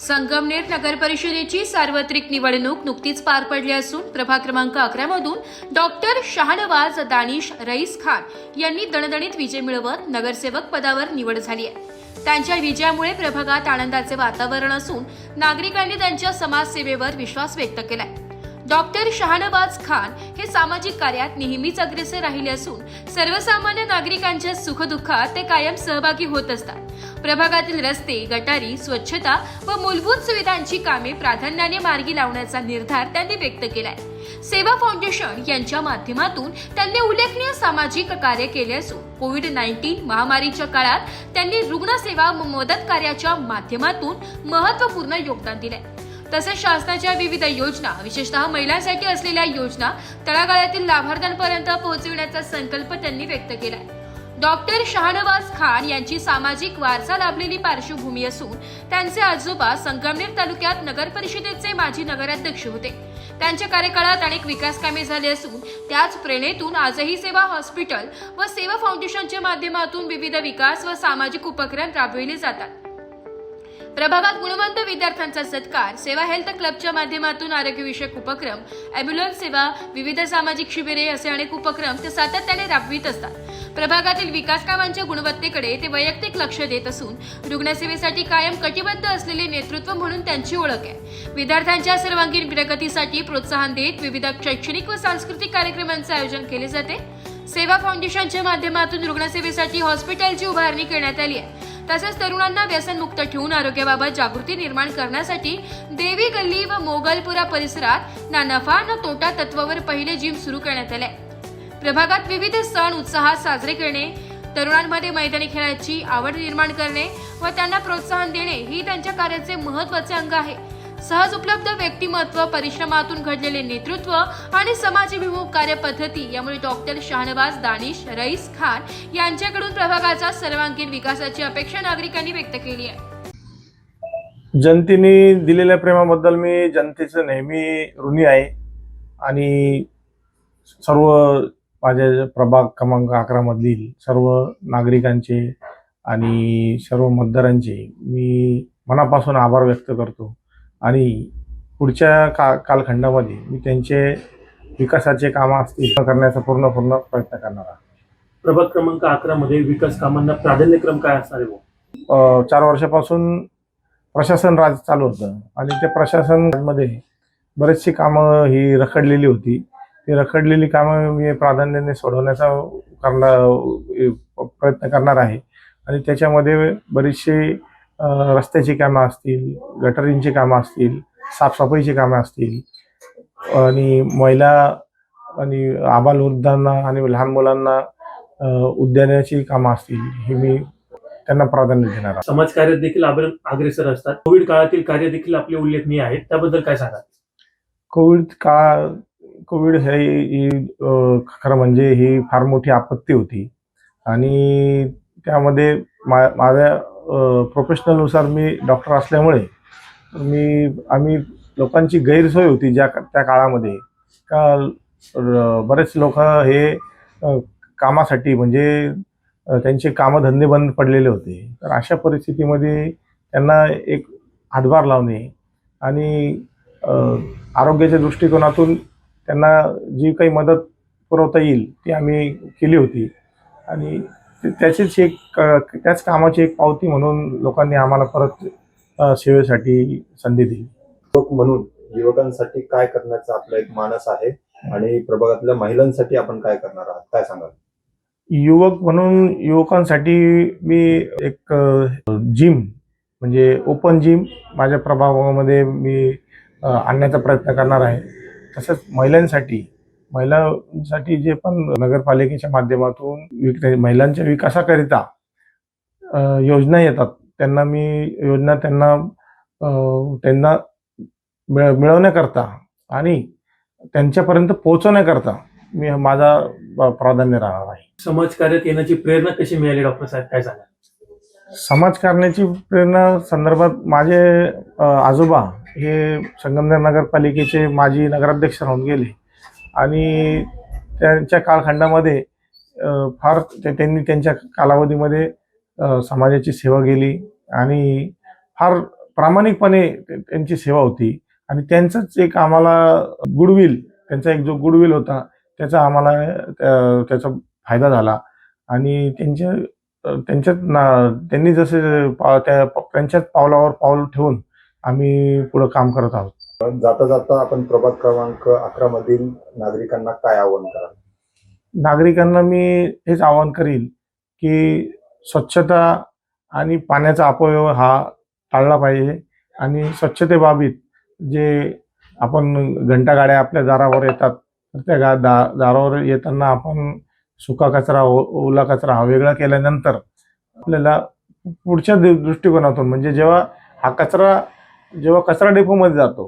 संगमनेर नगर परिषदेची सार्वत्रिक निवडणूक नुकतीच पार पडली असून प्रभाग क्रमांक 11 मधून डॉक्टर शाहनवाज दानिश रईस खान यांनी दणदणीत विजय मिळवत नगरसेवक पदावर निवड झाली आहे। त्यांच्या विजयामुळे प्रभागात आनंदाचे वातावरण असून नागरिकांनी त्यांच्या समाजसेवेवर विश्वास व्यक्त केलाय। डॉक्टर शाहनवाज खान हे सामाजिक कार्यात नेहमीच अग्रेसर राहिले असून सर्वसामान्य नागरिकांच्या सुखदुःखात ते कायम सहभागी होत असतात। प्रभागातील रस्ते, गटारी, स्वच्छता व मूलभूत सुविधांची कामे प्राधान्याने मार्गी लावण्याचा निर्धार त्यांनी व्यक्त केलाय। सेवा फाउंडेशन यांच्या माध्यमातून त्यांनी उल्लेखनीय सामाजिक कार्य केले असून कोविड-19 महामारीच्या काळात त्यांनी रुग्णसेवा व मदत कार्याच्या माध्यमातून महत्त्वपूर्ण योगदान दिले। तसेच शासनाच्या विविध योजना, विशेषतः महिलांसाठी असलेल्या योजना तळागाळातील लाभार्थ्यांपर्यंत पोहोचविण्याचा संकल्प त्यांनी व्यक्त केलाय। डॉक्टर शाहनवाज खान यांची सामाजिक वारसा लाभलेली पार्श्वभूमी असून त्यांचे आजोबा संगमनेर तालुक्यात नगर परिषदेचे माजी नगराध्यक्ष होते। त्यांच्या कार्यकाळात अनेक विकास कामे झाली असून त्याच प्रेरणेतून आजही सेवा हॉस्पिटल व सेवा फाउंडेशनच्या माध्यमातून विविध विकास व सामाजिक उपक्रम राबविले जातात। प्रभागात गुणवंत विद्यार्थ्यांचा सत्कार, सेवा हेल्थ क्लबच्या माध्यमातून आरोग्यविषयक उपक्रम, अॅम्ब्युलन्स सेवा, विविध सामाजिक शिबिरे असे अनेक उपक्रम ते सातत्याने राबवित असतात। प्रभागातील विकास कामांच्या गुणवत्तेकडे ते वैयक्तिक लक्ष देत असून रुग्णसेवेसाठी कायम कटिबद्ध असलेले नेतृत्व म्हणून त्यांची ओळख आहे। विद्यार्थ्यांच्या सर्वांगीण प्रगतीसाठी प्रोत्साहन देत विविध शैक्षणिक व सांस्कृतिक कार्यक्रमांचे आयोजन केले जाते। सेवा फाउंडेशनच्या माध्यमातून रुग्णसेवेसाठी हॉस्पिटलची उभारणी करण्यात आली आहे। तसेच तरुणांना व्यसनमुक्त ठेवून आरोग्याबाबत जागृती निर्माण करण्यासाठी देवी गल्ली व मोगलपुरा परिसरात ना नफा ना तोटा तत्वावर पहिले जिम सुरू करण्यात आले। प्रभागात विविध सण उत्साहात साजरे करणे, तरुणांमध्ये मैदानी खेळाची आवड निर्माण करणे व त्यांना प्रोत्साहन देणे ही त्यांच्या कार्याचे महत्त्वाचे अंग आहे। सहज उपलब्ध व्यक्तिमत्व, परिश्रमातून घडलेले नेतृत्व आणि समाजाभिमुख कार्यपद्धती यामुळे डॉक्टर शाहनवाज दानिश रईस खान यांच्याकडून प्रभागाचा सर्वांगीण विकासाची अपेक्षा नागरिकांनी व्यक्त केली आहे। जनतेने दिलेल्या प्रेमाबद्दल मी जनतेचं नेहमी ऋणी आहे आणि सर्व माझ्या प्रभाग क्रमांक 11 मधील सर्व नागरिकांचे आणि सर्व मतदारांचे मी मनापासून आभार व्यक्त करतो आणि पुढच्या कालखंडामध्ये मी त्यांचे विकासाचे कामं असतील करण्याचा पूर्ण प्रयत्न करणार आहे। प्रभाग क्रमांक 11 मध्ये विकास कामांना प्राधान्यक्रम काय असणार आहे? 4 वर्षापासून प्रशासन राज चालू होतं आणि त्या प्रशासनामध्ये बरेचशी कामं ही रखडलेली होती। ती रखडलेली कामं मी प्राधान्याने सोडवण्याचा प्रयत्न करणार आहे आणि त्याच्यामध्ये बरीचशी रस्त्याची कामं असतील, गटारींची कामं असतील, साफसफाईची कामं असतील आणि महिला आणि आबालवृद्धांना आणि लहान मुलांना उद्यानाची कामं असतील ही मी त्यांना प्राधान्य देणार आहे। समाजकार्यात देखील अग्रेसर असतात। कोविड काळातील कार्य देखील आपले उल्लेखनीय आहेत, त्याबद्दल काय सांगाल? कोविड ही खरं म्हणजे ही फार मोठी आपत्ती होती आणि त्यामध्ये माझ्या प्रोफेशनलनुसार मी डॉक्टर असल्यामुळे आम्ही लोकांची गैरसोय होती त्या काळामध्ये का बरेच लोक हे कामासाठी म्हणजे त्यांचे कामधंदे बंद पडलेले होते। तर अशा परिस्थितीमध्ये त्यांना एक हातभार लावणे आणि आरोग्याच्या दृष्टिकोनातून त्यांना जी काही मदत पुरवता येईल ती आम्ही केली होती आणि त्याच कामाची एक पावती म्हणून लोकांनी आम्हाला परत सेवेसाठी संधी दिली। युवक म्हणून युवकांसाठी काय करण्याचा आपला एक मानस आहे आणि प्रभागातल्या महिलांसाठी आपण काय करणार आहात, काय सांगाल? युवक म्हणून युवकांसाठी मी एक जिम म्हणजे ओपन जिम माझ्या प्रभागामध्ये मी आणण्याचा प्रयत्न करणार आहे। तसंच महिलांसाठी जे पण नगरपालिकेच्या माध्यमातून महिलांच्या विकासाकरिता योजना येतात त्यांना मिळवण्याकरता आणि त्यांच्यापर्यंत पोहोचवण्याकरता मी माझा प्राधान्य राहणार आहे। समाजकार्यात येण्याची प्रेरणा कशी मिळाली डॉक्टर साहेब, काय सांगाल? समाजकारणाची प्रेरणा संदर्भात माझे आजोबा हे संगमनेर नगरपालिकेचे माजी नगराध्यक्ष राहून गेले आणि त्यांच्या कालखंडामध्ये त्यांनी त्यांच्या कालावधीमध्ये समाजाची सेवा केली आणि फार प्रामाणिकपणे त्यांची सेवा होती आणि त्यांचंच एक आम्हाला गुडविल, त्यांचा एक जो गुडविल होता त्याचा आम्हाला त्याचा फायदा झाला आणि त्यांनी जसे त्यांच्याच पावलावर पाऊल ठेवून आम्ही पुढे काम करत आहोत. जाता जाता आपण प्रभाग क्रमांक 11 मधील नागरिकांना काय आवाहन कराल? नागरिकांना मी हेच आवाहन करील की स्वच्छता आणि पाण्याचा अपव्यय हा टाळला पाहिजे आणि स्वच्छतेबाबतीत जे आपण घंटागाड्या आपल्या दारावर येतात त्या दारावर येताना आपण सुका कचरा ओला कचरा हा वेगळा केल्यानंतर आपल्याला पुढच्या दृष्टिकोनातून म्हणजे जेव्हा कचरा डेपोमध्ये जातो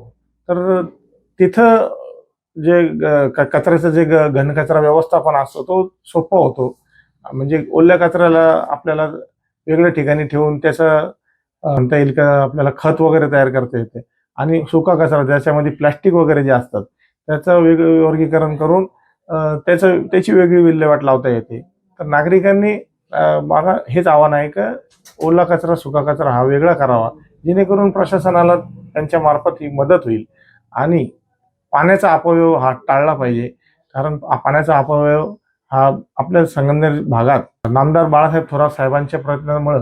तर तिथं जे कचऱ्याचं जे घनकचरा व्यवस्थापन असतो तो सोपा होतो. म्हणजे ओल्या कचऱ्याला आपल्याला वेगळ्या ठिकाणी ठेवून त्याचं म्हणता येईल का आपल्याला खत वगैरे तयार करता येते आणि सुका कचरा ज्याच्यामध्ये प्लॅस्टिक वगैरे जे असतात त्याचं वेगळं वर्गीकरण करून त्याची वेगळी विल्हेवाट लावता येते. तर नागरिकांनी मला हेच आव्हान आहे का ओला कचरा सुका कचरा हा वेगळा करावा जेणेकरून प्रशासनाला त्यांच्या मार्फत ही मदत होईल आणि पाण्याचा अपव्यय हा टाळला पाहिजे. कारण पाण्याचा अपव्यय हा आपल्या संगमनेर भागात नामदार बाळासाहेब थोरात साहेबांच्या प्रयत्नामुळे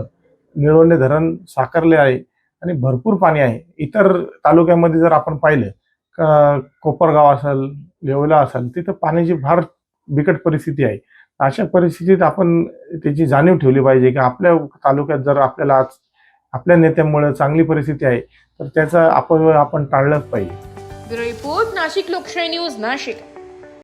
निळवंडे धरण साकारले आहे आणि भरपूर पाणी आहे. इतर तालुक्यामध्ये जर आपण पाहिलं कोपरगाव असेल येवला असेल तिथं पाण्याची फार बिकट परिस्थिती आहे. अशा परिस्थितीत आपण त्याची जाणीव ठेवली पाहिजे की आपल्या तालुक्यात जर आपल्याला आज आपल्या नेत्यांमुळे चांगली परिस्थिती आहे तर त्याचा अपव्यय आपण टाळलाच पाहिजे. ब्युरो रिपोर्ट, नाशिक लोकशाही न्यूज, नाशिक.